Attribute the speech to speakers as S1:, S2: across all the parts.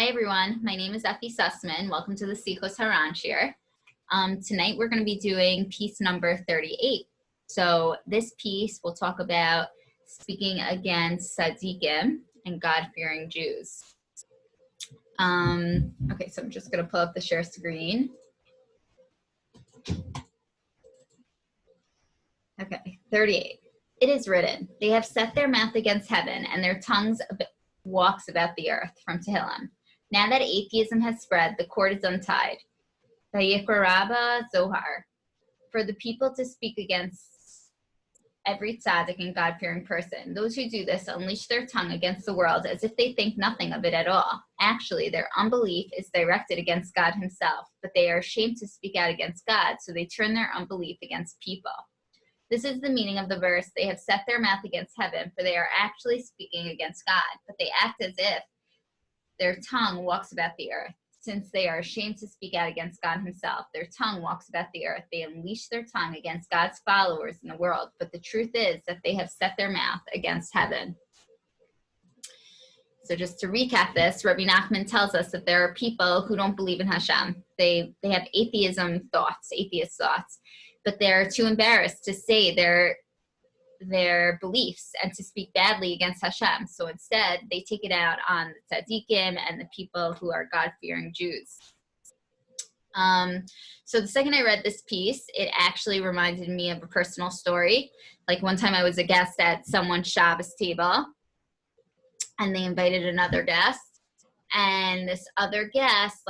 S1: Hi everyone, my name is Effie Sussman. Welcome to the Sichos Haran shir. Tonight we're going to be doing piece number 38. So this piece will talk about speaking against Tzaddikim and God-fearing Jews. Okay, so I'm just going to pull up the share screen. Okay, 38. It is written, they have set their mouth against heaven and their tongues walks about the earth, from Tehillim. Now that atheism has spread, the cord is untied. Vayikra Zohar. For the people to speak against every tzaddik and God-fearing person. Those who do this unleash their tongue against the world as if they think nothing of it at all. Actually, their unbelief is directed against God himself, but they are ashamed to speak out against God, so they turn their unbelief against people. This is the meaning of the verse, they have set their mouth against heaven, for they are actually speaking against God, but they act as if their tongue walks about the earth. Since they are ashamed to speak out against God himself, their tongue walks about the earth. They unleash their tongue against God's followers in the world, but the truth is that they have set their mouth against heaven. So just to recap this, Rebbe Nachman tells us that there are people who don't believe in Hashem. They have atheist thoughts, but they're too embarrassed to say their beliefs and to speak badly against Hashem. So instead, they take it out on the Tzaddikim and the people who are God-fearing Jews. So the second I read this piece, it actually reminded me of a personal story. Like one time I was a guest at someone's Shabbos table, and they invited another guest. And this other guest,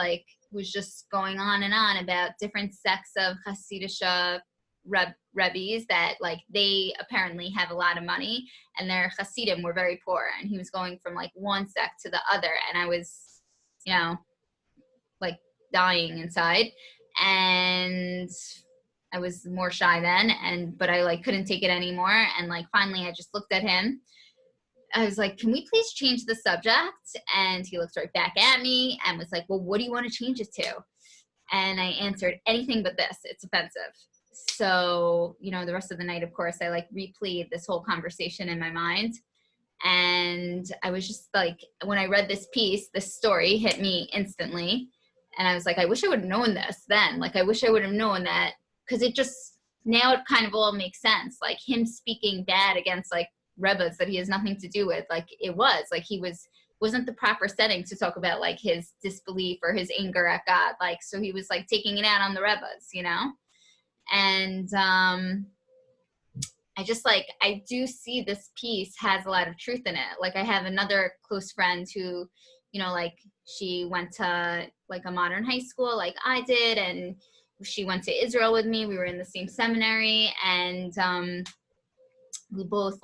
S1: was just going on and on about different sects of Hasidic Rebbes that they apparently have a lot of money and their Hasidim were very poor, and he was going from one sect to the other, and I was dying inside, and I was more shy then, but I couldn't take it anymore, and finally I just looked at him. I was like, can we please change the subject? And he looked right back at me and was like, well, what do you want to change it to? And I answered, anything but this, it's offensive. So, the rest of the night, of course, I replayed this whole conversation in my mind. And I was just when I read this piece, this story hit me instantly. And I was like, I wish I would have known this then. I wish I would have known that, because now it kind of all makes sense. Him speaking bad against Rebbes that he has nothing to do with, he wasn't the proper setting to talk about his disbelief or his anger at God. So he was taking it out on the Rebbes, And I do see this piece has a lot of truth in it. I have another close friend who, she went to a modern high school like I did, and she went to Israel with me. We were in the same seminary, and we both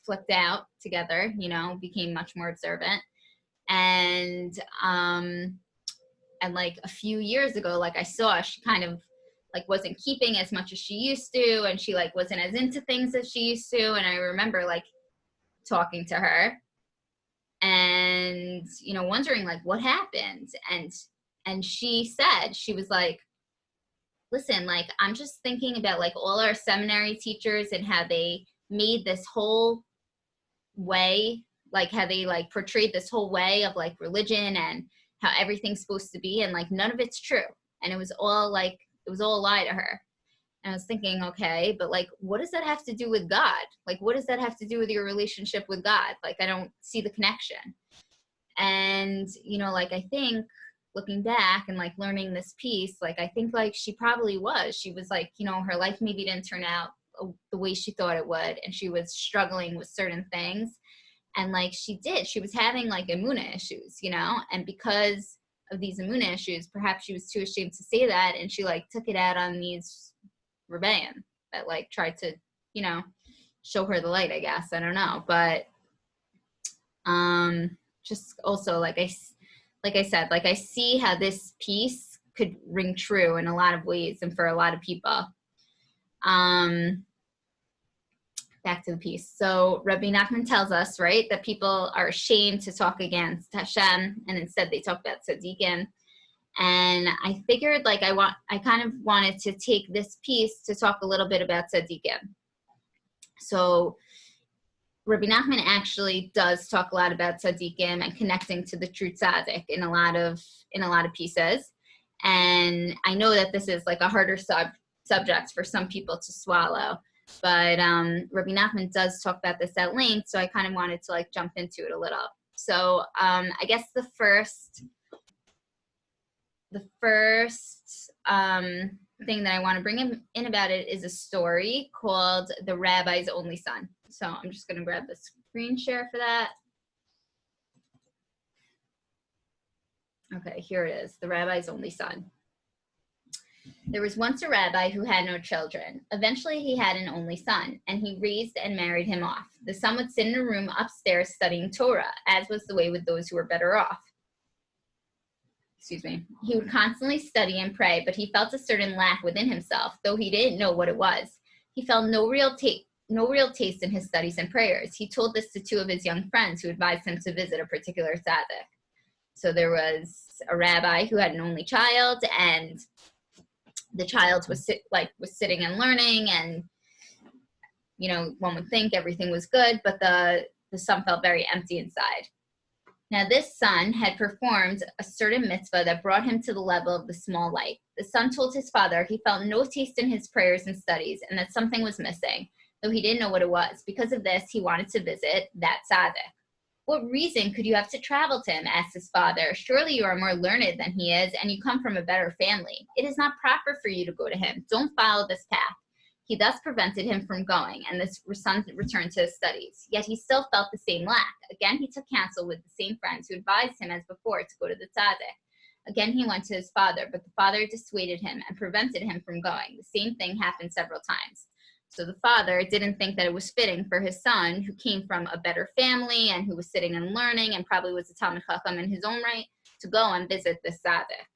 S1: flipped out together, became much more observant. And a few years ago, I saw she kind of wasn't keeping as much as she used to, and she wasn't as into things as she used to. And I remember talking to her and wondering what happened. And she said, she was listen, I'm just thinking about all our seminary teachers and how they made this whole way, how they portrayed this whole way of religion and how everything's supposed to be, and none of it's true. And it was all it was all a lie to her. And I was thinking, okay, but what does that have to do with God? What does that have to do with your relationship with God? I don't see the connection. And, I think looking back and learning this piece, I think she probably was. She was her life maybe didn't turn out the way she thought it would. And she was struggling with certain things. And she was having emunah issues, and because of these emunah issues, perhaps she was too ashamed to say that, and she took it out on these rebellion that tried to show her the light, I guess. I don't know, but just also I said, I see how this piece could ring true in a lot of ways and for a lot of people. Back to the piece. So Rebbe Nachman tells us, right, that people are ashamed to talk against Hashem, and instead they talk about Tzaddikim. And I figured I kind of wanted to take this piece to talk a little bit about Tzaddikim. So Rebbe Nachman actually does talk a lot about tzaddikim and connecting to the true tzaddik in a lot of pieces. And I know that this is like a harder subject for some people to swallow, but Rebbe Nachman does talk about this at length, so I kind of wanted to like jump into it a little. So I guess the first thing that I want to bring in about it is a story called The Rabbi's Only Son. So I'm just going to grab the screen share for that. Okay, here it is, The Rabbi's Only Son. There was once a rabbi who had no children. Eventually he had an only son, and he raised and married him off. The son would sit in a room upstairs studying Torah, as was the way with those who were better off. He would constantly study and pray, but he felt a certain lack within himself, though he didn't know what it was. He felt no real taste in his studies and prayers. He told this to two of his young friends who advised him to visit a particular tzaddik. So there was a rabbi who had an only child, and the child was sitting and learning, and one would think everything was good, but the son felt very empty inside. Now this son had performed a certain mitzvah that brought him to the level of the small light. The son told his father he felt no taste in his prayers and studies, and that something was missing, though he didn't know what it was. Because of this, he wanted to visit that tzaddik. What reason could you have to travel to him? Asked his father. Surely you are more learned than he is, and you come from a better family. It is not proper for you to go to him. Don't follow this path. He thus prevented him from going, and this son returned to his studies. Yet he still felt the same lack. Again, he took counsel with the same friends who advised him as before to go to the tzaddik. Again, he went to his father, but the father dissuaded him and prevented him from going. The same thing happened several times. So the father didn't think that it was fitting for his son, who came from a better family and who was sitting and learning and probably was a Talmid Chacham in his own right, to go and visit this tzaddik.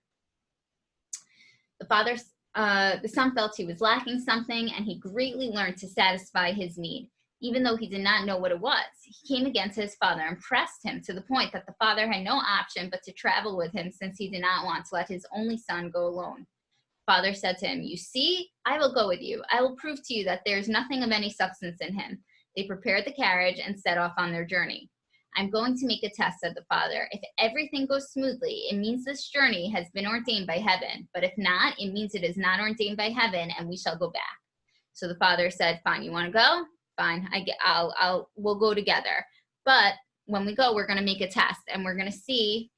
S1: The son felt he was lacking something, and he greatly learned to satisfy his need, even though he did not know what it was. He came again to his father and pressed him to the point that the father had no option but to travel with him, since he did not want to let his only son go alone. Father said to him, "You see, I will go with you. I will prove to you that there is nothing of any substance in him." They prepared the carriage and set off on their journey. "I'm going to make a test," said the father. "If everything goes smoothly, it means this journey has been ordained by heaven. But if not, it means it is not ordained by heaven, and we shall go back." So the father said, "Fine, you want to go? Fine, we'll go together. But when we go, we're going to make a test, and we're going to see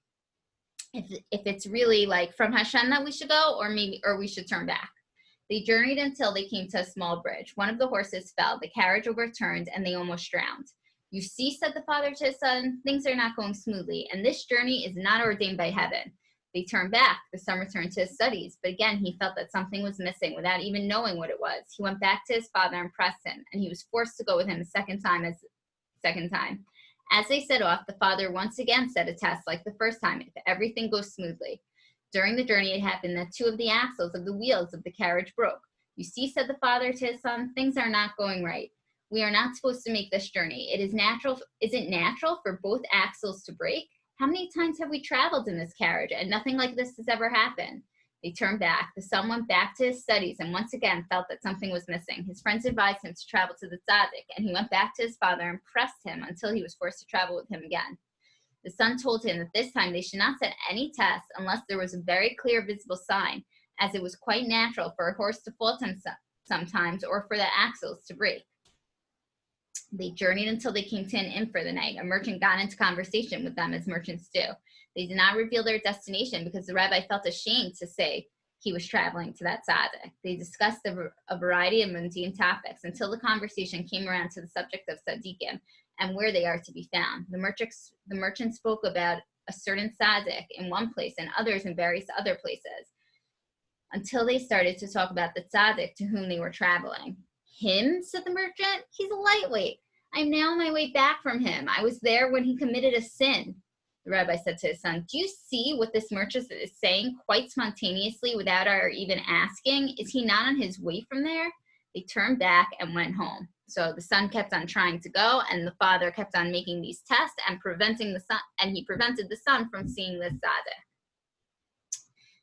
S1: if it's really like from Hashem that we should go, or we should turn back." They journeyed until they came to a small bridge. One of the horses fell, the carriage overturned, and they almost drowned. "You see," said the father to his son, "things are not going smoothly, and this journey is not ordained by heaven." They turned back. The son returned to his studies, but again he felt that something was missing without even knowing what it was. He went back to his father and pressed him, and he was forced to go with him a second time. As they set off, the father once again set a test like the first time, if everything goes smoothly. During the journey, it happened that two of the axles of the wheels of the carriage broke. "You see," said the father to his son, "things are not going right. We are not supposed to make this journey. Is it natural for both axles to break? How many times have we traveled in this carriage, and nothing like this has ever happened?" They turned back. The son went back to his studies and once again felt that something was missing. His friends advised him to travel to the tzaddik, and he went back to his father and pressed him until he was forced to travel with him again. The son told him that this time they should not set any tests unless there was a very clear visible sign, as it was quite natural for a horse to fall sometimes or for the axles to break. They journeyed until they came to an inn for the night. A merchant got into conversation with them, as merchants do. They did not reveal their destination because the rabbi felt ashamed to say he was traveling to that tzaddik. They discussed a variety of mundane topics until the conversation came around to the subject of tzaddikim and where they are to be found. The merchant spoke about a certain tzaddik in one place and others in various other places, until they started to talk about the tzaddik to whom they were traveling. "Him?" said the merchant. "He's a lightweight. I'm now on my way back from him. I was there when he committed a sin." The rabbi said to his son, "Do you see what this merchant is saying quite spontaneously without our even asking? Is he not on his way from there?" They turned back and went home. So the son kept on trying to go, and the father kept on making these tests and he prevented the son from seeing this tzaddik.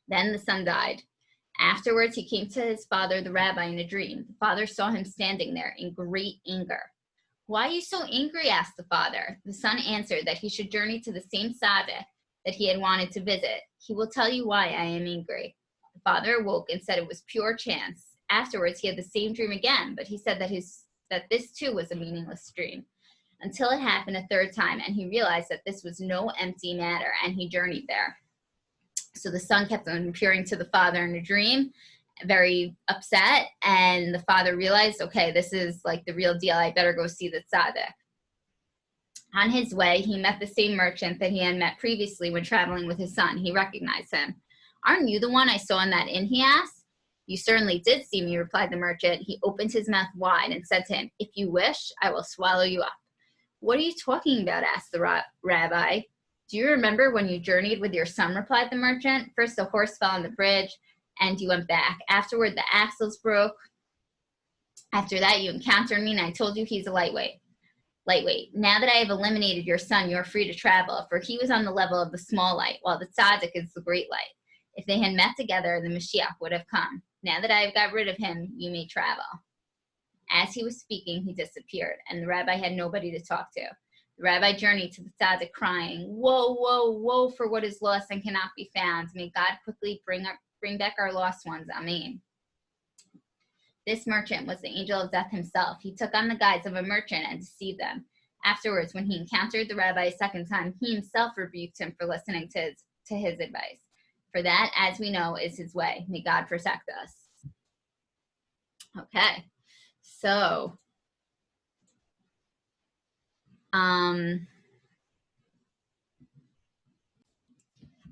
S1: Then the son died. Afterwards, he came to his father, the rabbi, in a dream. The father saw him standing there in great anger. "Why are you so angry?" asked the father. The son answered that he should journey to the same Tzaddik that he had wanted to visit. "He will tell you why I am angry." The father awoke and said it was pure chance. Afterwards, he had the same dream again, but he said that this too was a meaningless dream, until it happened a third time, and he realized that this was no empty matter, and he journeyed there. So the son kept on appearing to the father in a dream, very upset, and the father realized, okay, this is like the real deal. I better go see the tzaddik. On his way, he met the same merchant that he had met previously when traveling with his son. He recognized him. "Aren't you the one I saw in that inn?" he asked. "You certainly did see me," replied the merchant. He opened his mouth wide and said to him, "If you wish, I will swallow you up." "What are you talking about?" asked the rabbi. "Do you remember when you journeyed with your son?" replied the merchant. "First, the horse fell on the bridge, and you went back. Afterward, the axles broke. After that, you encountered me, and I told you he's a lightweight. Now that I have eliminated your son, you are free to travel, for he was on the level of the small light, while the tzaddik is the great light. If they had met together, the Mashiach would have come. Now that I have got rid of him, you may travel." As he was speaking, he disappeared, and the rabbi had nobody to talk to. The rabbi journeyed to the tzaddik, crying, "Woe, woe, woe for what is lost and cannot be found. May God quickly bring back our lost ones. Amen." This merchant was the angel of death himself. He took on the guise of a merchant and deceived them. Afterwards, when he encountered the rabbi a second time, he himself rebuked him for listening to his advice. For that, as we know, is his way. May God protect us. Okay, so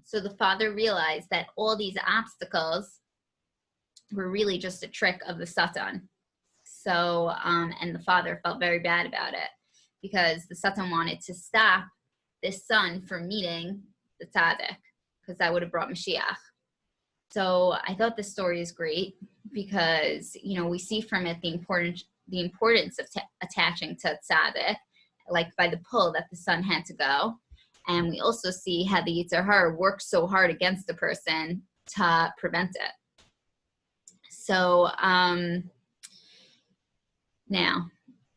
S1: so the father realized that all these obstacles were really just a trick of the Satan. So, and the father felt very bad about it because the Satan wanted to stop this son from meeting the Tzaddik, because that would have brought Mashiach. So I thought this story is great because, you know, we see from it the importance of attaching to Tzaddik, like by the pull that the son had to go. And we also see how the Yetzer Hara works so hard against the person to prevent it. So now,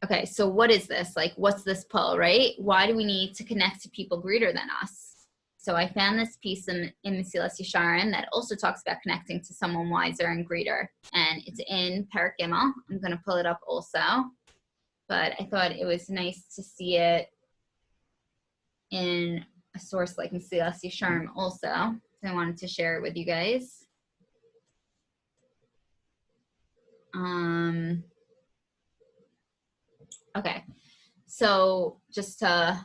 S1: okay, so what is this? Like, what's this pull, right? Why do we need to connect to people greater than us? So I found this piece in Mesilat Yesharim that also talks about connecting to someone wiser and greater. And it's in Parak Gimel. I'm going to pull it up also. But I thought it was nice to see it in a source like Mesilat Yesharim also. So I wanted to share it with you guys. Okay, so just to,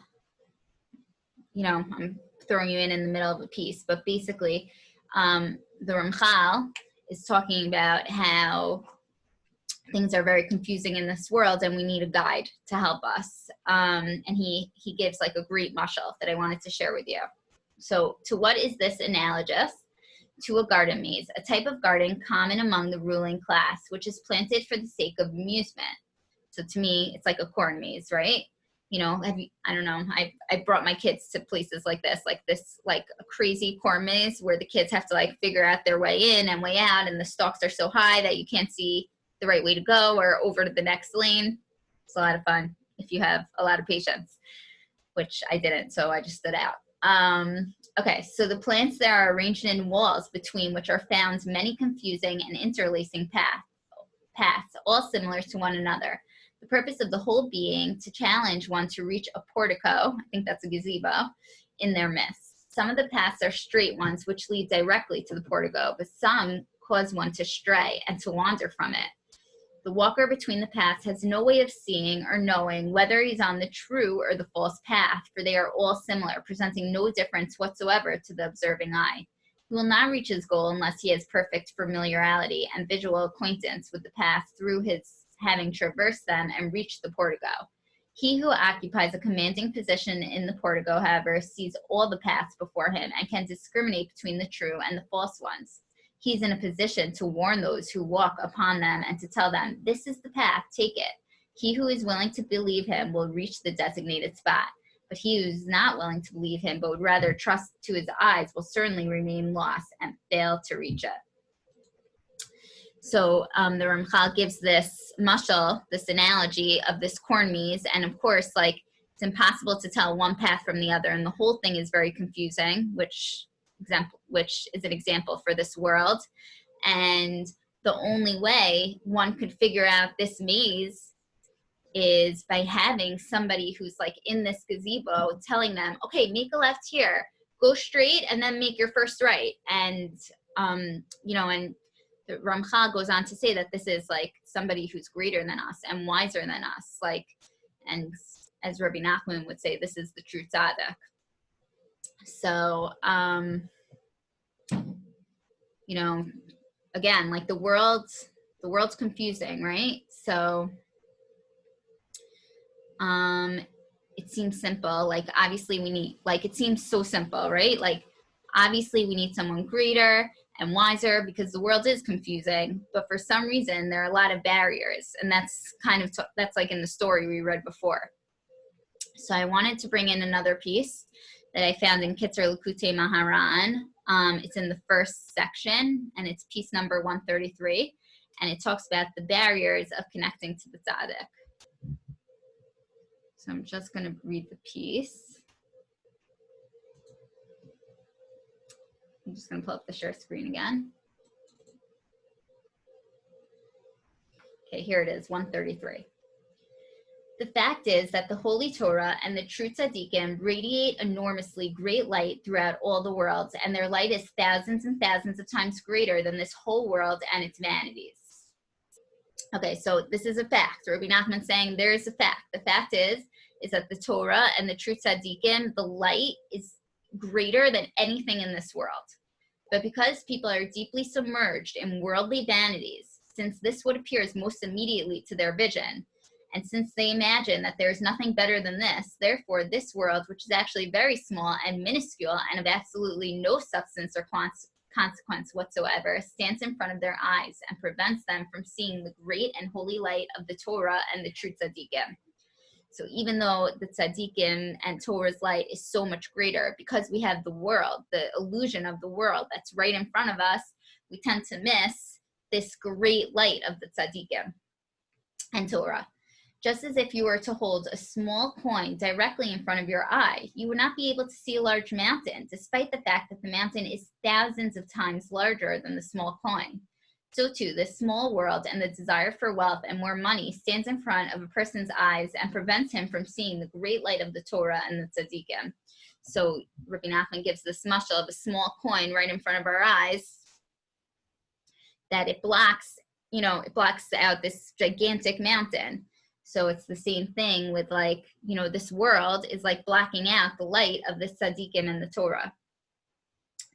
S1: you know, I'm throwing you in the middle of a piece, but basically the Ramchal is talking about how things are very confusing in this world and we need a guide to help us. And he gives like a great mashal that I wanted to share with you. So to what is this analogous? To a garden maze, a type of garden common among the ruling class, which is planted for the sake of amusement. So to me, it's like a corn maze, right? You know, I don't know, I brought my kids to places like this, like a crazy corn maze where the kids have to like figure out their way in and way out, and the stalks are so high that you can't see the right way to go or over to the next lane. It's a lot of fun if you have a lot of patience, which I didn't, so I just stood out. Okay, so the plants there are arranged in walls between which are found many confusing and interlacing paths, all similar to one another. The purpose of the whole being to challenge one to reach a portico, I think that's a gazebo, in their midst. Some of the paths are straight ones which lead directly to the portico, but some cause one to stray and to wander from it. The walker between the paths has no way of seeing or knowing whether he's on the true or the false path, for they are all similar, presenting no difference whatsoever to the observing eye. He will not reach his goal unless he has perfect familiarity and visual acquaintance with the path through his having traversed them and reached the portico. He who occupies a commanding position in the portico, however, sees all the paths before him and can discriminate between the true and the false ones. He is in a position to warn those who walk upon them and to tell them, "This is the path, take it." He who is willing to believe him will reach the designated spot, but he who is not willing to believe him but would rather trust to his eyes will certainly remain lost and fail to reach it. So the Ramchal gives this mashal, this analogy of this corn maze, and of course, like, it's impossible to tell one path from the other, and the whole thing is very confusing, which is an example for this world. And the only way one could figure out this maze is by having somebody who's like in this gazebo telling them, okay, make a left here, go straight, and then make your first right. And you know, and the Ramchal goes on to say that this is like somebody who's greater than us and wiser than us, like, and as Rebbe Nachman would say, this is the true Tzaddik. So you know, again, like the world's confusing, right? So it seems simple. Like, obviously we need, like, it seems so simple, right? Like, obviously we need someone greater and wiser because the world is confusing, but for some reason there are a lot of barriers, and that's kind of that's like in the story we read before. So I wanted to bring in another piece that I found in Kitzur Lekutey Maharan. It's in the first section, and it's piece number 133, and it talks about the barriers of connecting to the Tzaddik. So I'm just going to read the piece. I'm just going to pull up the share screen again. Okay, here it is, 133. The fact is that the Holy Torah and the true Tzaddikim radiate enormously great light throughout all the worlds, and their light is thousands and thousands of times greater than this whole world and its vanities. Okay, so this is a fact. Rebbe Nachman saying there is a fact. The fact is that the Torah and the true Tzaddikim, the light is greater than anything in this world. But because people are deeply submerged in worldly vanities, since this would appear most immediately to their vision, and since they imagine that there is nothing better than this, therefore this world, which is actually very small and minuscule and of absolutely no substance or consequence whatsoever, stands in front of their eyes and prevents them from seeing the great and holy light of the Torah and the true Tzaddikim. So even though the Tzaddikim and Torah's light is so much greater, because we have the world, the illusion of the world that's right in front of us, we tend to miss this great light of the Tzaddikim and Torah. Just as if you were to hold a small coin directly in front of your eye, you would not be able to see a large mountain, despite the fact that the mountain is thousands of times larger than the small coin. So too, this small world and the desire for wealth and more money stands in front of a person's eyes and prevents him from seeing the great light of the Torah and the Tzaddikim. So Rebbe Nachman gives this mashal of a small coin right in front of our eyes, that it blocks, you know, it blocks out this gigantic mountain. So it's the same thing with, like, you know, this world is like blocking out the light of the Tzaddikim and the Torah.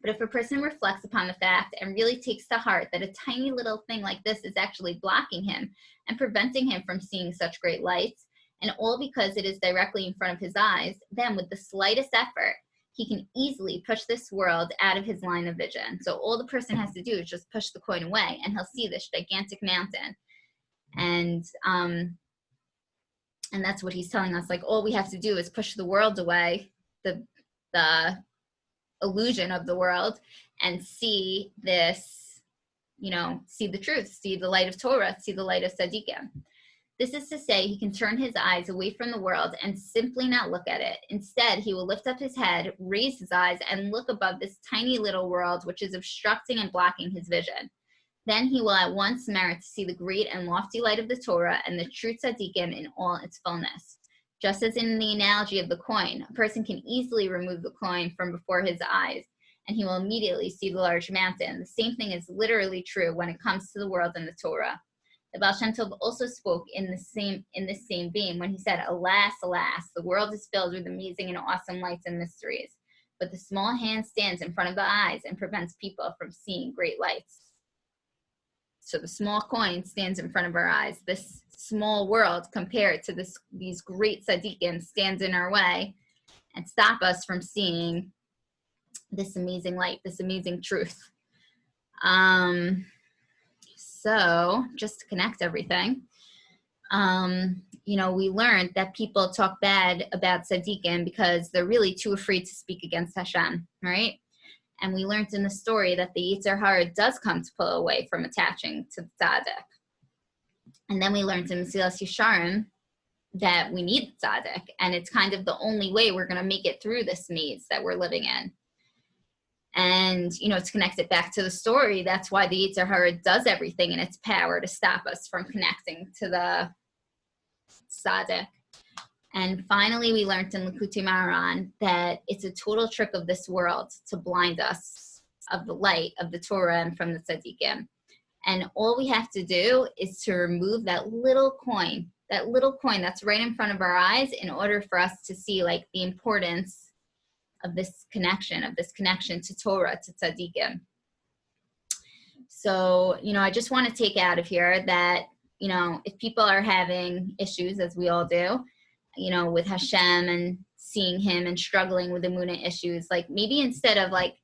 S1: But if a person reflects upon the fact and really takes to heart that a tiny little thing like this is actually blocking him and preventing him from seeing such great lights, and all because it is directly in front of his eyes, then with the slightest effort, he can easily push this world out of his line of vision. So all the person has to do is just push the coin away, and he'll see this gigantic mountain. And that's what he's telling us. Like, all we have to do is push the world away, the illusion of the world, and see this, you know, see the truth, see the light of Torah, see the light of Tzaddikim. This is to say, he can turn his eyes away from the world and simply not look at it. Instead, he will lift up his head, raise his eyes, and look above this tiny little world which is obstructing and blocking his vision. Then he will at once merit to see the great and lofty light of the Torah and the true Tzaddikim in all its fullness. Just as in the analogy of the coin, a person can easily remove the coin from before his eyes, and he will immediately see the large mountain. The same thing is literally true when it comes to the world and the Torah. The Baal Shem Tov also spoke in this same vein when he said, "Alas, alas, the world is filled with amazing and awesome lights and mysteries, but the small hand stands in front of the eyes and prevents people from seeing great lights." So the small coin stands in front of our eyes. This small world compared to these great tzaddikim stands in our way and stop us from seeing this amazing light, this amazing truth. So just to connect everything, you know, we learned that people talk bad about tzaddikim because they're really too afraid to speak against Hashem, right? And we learned in the story that the Yetzer Hara does come to pull away from attaching to the Tzaddik. And then we learned in Mesilat Yesharim that we need the Tzaddik, and it's kind of the only way we're going to make it through this maze that we're living in. And, to connect it back to the story, that's why the Yetzer Hara does everything in its power to stop us from connecting to the Tzaddik. And finally, we learned in Lekutey Maharan that it's a total trick of this world to blind us of the light of the Torah and from the Tzaddikim. And all we have to do is to remove that little coin that's right in front of our eyes in order for us to see like the importance of this connection to Torah, to Tzaddikim. So, I just want to take out of here that, if people are having issues, as we all do, with Hashem and seeing him and struggling with Emunah issues, like maybe instead of like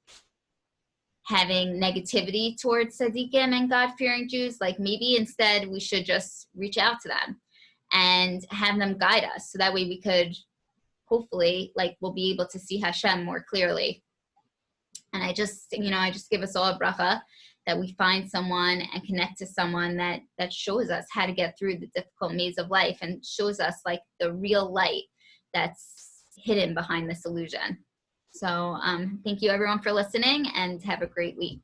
S1: having negativity towards Tzaddikim and God-fearing Jews, like maybe instead we should just reach out to them and have them guide us. So that way we could hopefully, like, we'll be able to see Hashem more clearly. And I just give us all a bracha that we find someone and connect to someone that shows us how to get through the difficult maze of life and shows us like the real light that's hidden behind this illusion. So thank you everyone for listening, and have a great week.